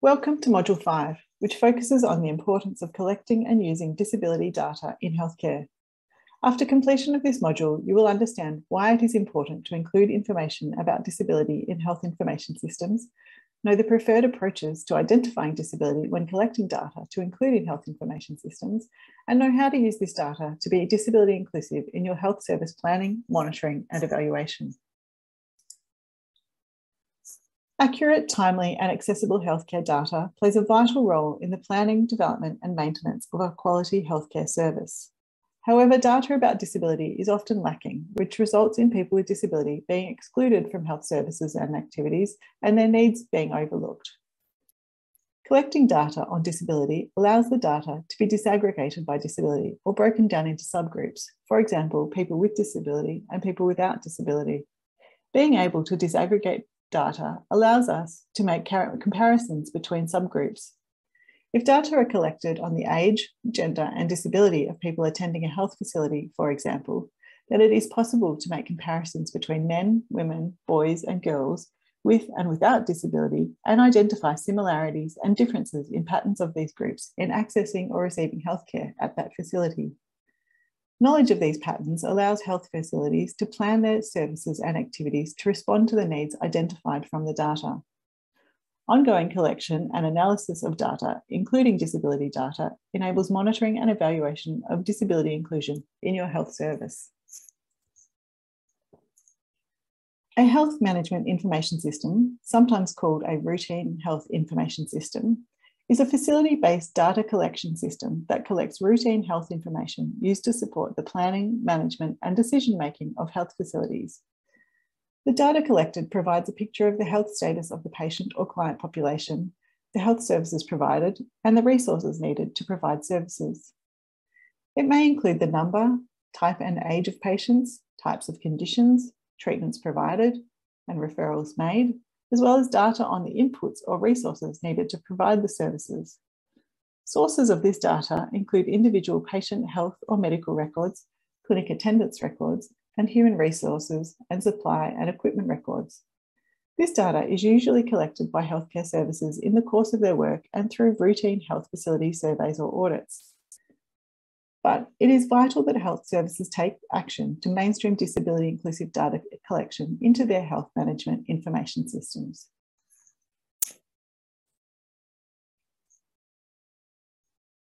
Welcome to Module 5, which focuses on the importance of collecting and using disability data in healthcare. After completion of this module, you will understand why it is important to include information about disability in health information systems, know the preferred approaches to identifying disability when collecting data to include in health information systems, and know how to use this data to be disability inclusive in your health service planning, monitoring, and evaluation. Accurate, timely, and accessible healthcare data plays a vital role in the planning, development, and maintenance of a quality healthcare service. However, data about disability is often lacking, which results in people with disability being excluded from health services and activities and their needs being overlooked. Collecting data on disability allows the data to be disaggregated by disability or broken down into subgroups, for example, people with disability and people without disability. Being able to disaggregate data allows us to make comparisons between subgroups. If data are collected on the age, gender, and disability of people attending a health facility, for example, then it is possible to make comparisons between men, women, boys, and girls with and without disability and identify similarities and differences in patterns of these groups in accessing or receiving healthcare at that facility. Knowledge of these patterns allows health facilities to plan their services and activities to respond to the needs identified from the data. Ongoing collection and analysis of data, including disability data, enables monitoring and evaluation of disability inclusion in your health service. A health management information system, sometimes called a routine health information system, is a facility-based data collection system that collects routine health information used to support the planning, management, and decision-making of health facilities. The data collected provides a picture of the health status of the patient or client population, the health services provided, and the resources needed to provide services. It may include the number, type and age of patients, types of conditions, treatments provided, and referrals made, as well as data on the inputs or resources needed to provide the services. Sources of this data include individual patient health or medical records, clinic attendance records, and human resources and supply and equipment records. This data is usually collected by healthcare services in the course of their work and through routine health facility surveys or audits. But it is vital that health services take action to mainstream disability inclusive data collection into their health management information systems.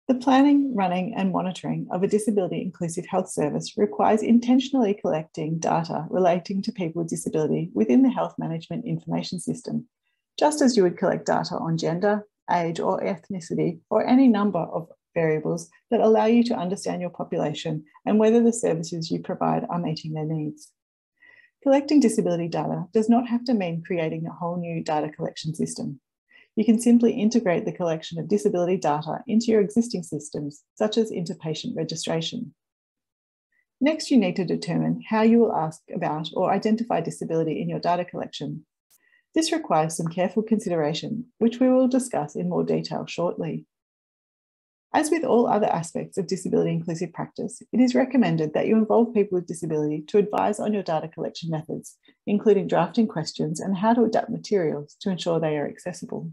The planning, running, and monitoring of a disability inclusive health service requires intentionally collecting data relating to people with disability within the health management information system, just as you would collect data on gender, age, or ethnicity, or any number of variables that allow you to understand your population and whether the services you provide are meeting their needs. Collecting disability data does not have to mean creating a whole new data collection system. You can simply integrate the collection of disability data into your existing systems, such as into patient registration. Next, you need to determine how you will ask about or identify disability in your data collection. This requires some careful consideration, which we will discuss in more detail shortly. As with all other aspects of disability inclusive practice, it is recommended that you involve people with disability to advise on your data collection methods, including drafting questions and how to adapt materials to ensure they are accessible.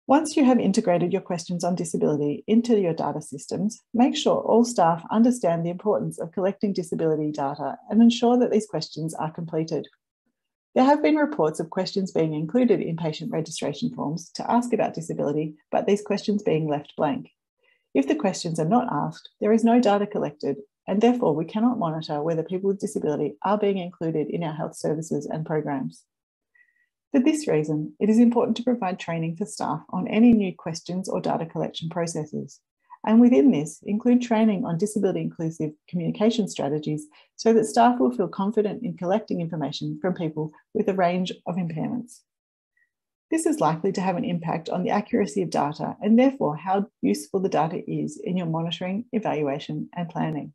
Once you have integrated your questions on disability into your data systems, make sure all staff understand the importance of collecting disability data and ensure that these questions are completed. There have been reports of questions being included in patient registration forms to ask about disability, but these questions being left blank. If the questions are not asked, there is no data collected, and therefore we cannot monitor whether people with disability are being included in our health services and programs. For this reason, it is important to provide training for staff on any new questions or data collection processes. And within this, include training on disability inclusive communication strategies so that staff will feel confident in collecting information from people with a range of impairments. This is likely to have an impact on the accuracy of data and therefore how useful the data is in your monitoring, evaluation, and planning.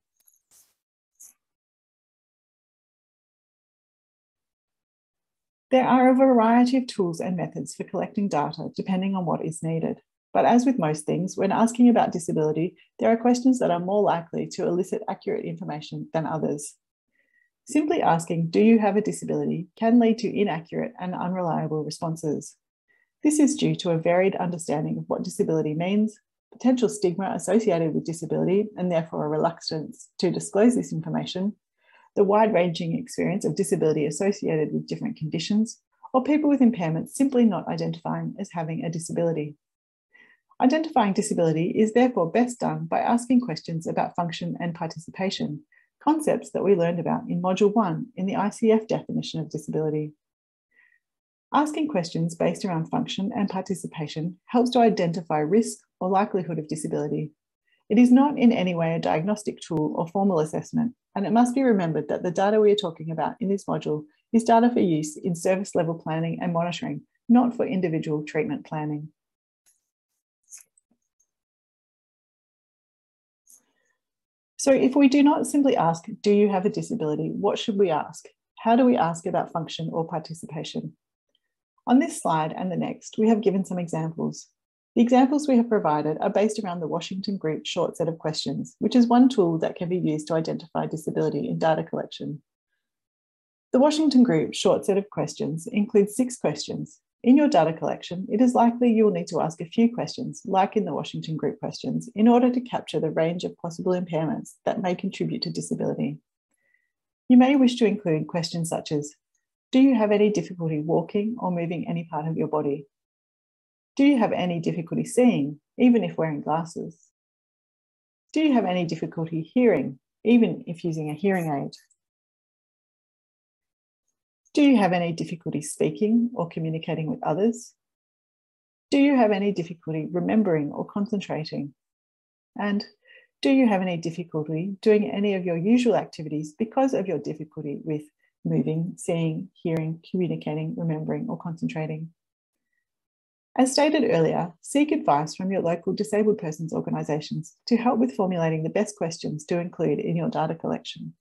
There are a variety of tools and methods for collecting data depending on what is needed. But as with most things, when asking about disability, there are questions that are more likely to elicit accurate information than others. Simply asking, "Do you have a disability?" can lead to inaccurate and unreliable responses. This is due to a varied understanding of what disability means, potential stigma associated with disability, and therefore a reluctance to disclose this information, the wide-ranging experience of disability associated with different conditions, or people with impairments simply not identifying as having a disability. Identifying disability is therefore best done by asking questions about function and participation, concepts that we learned about in Module 1 in the ICF definition of disability. Asking questions based around function and participation helps to identify risk or likelihood of disability. It is not in any way a diagnostic tool or formal assessment, and it must be remembered that the data we are talking about in this module is data for use in service level planning and monitoring, not for individual treatment planning. So if we do not simply ask, "Do you have a disability?" what should we ask? How do we ask about function or participation? On this slide and the next, we have given some examples. The examples we have provided are based around the Washington Group short set of questions, which is one tool that can be used to identify disability in data collection. The Washington Group short set of questions includes 6 questions. In your data collection, it is likely you will need to ask a few questions, like in the Washington Group questions, in order to capture the range of possible impairments that may contribute to disability. You may wish to include questions such as, "Do you have any difficulty walking or moving any part of your body? Do you have any difficulty seeing, even if wearing glasses? Do you have any difficulty hearing, even if using a hearing aid? Do you have any difficulty speaking or communicating with others? Do you have any difficulty remembering or concentrating? And do you have any difficulty doing any of your usual activities because of your difficulty with moving, seeing, hearing, communicating, remembering, or concentrating?" As stated earlier, seek advice from your local disabled persons organisations to help with formulating the best questions to include in your data collection.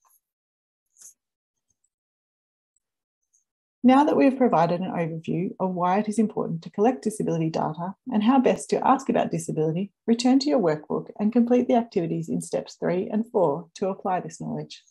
Now that we have provided an overview of why it is important to collect disability data and how best to ask about disability, return to your workbook and complete the activities in steps 3 and 4 to apply this knowledge.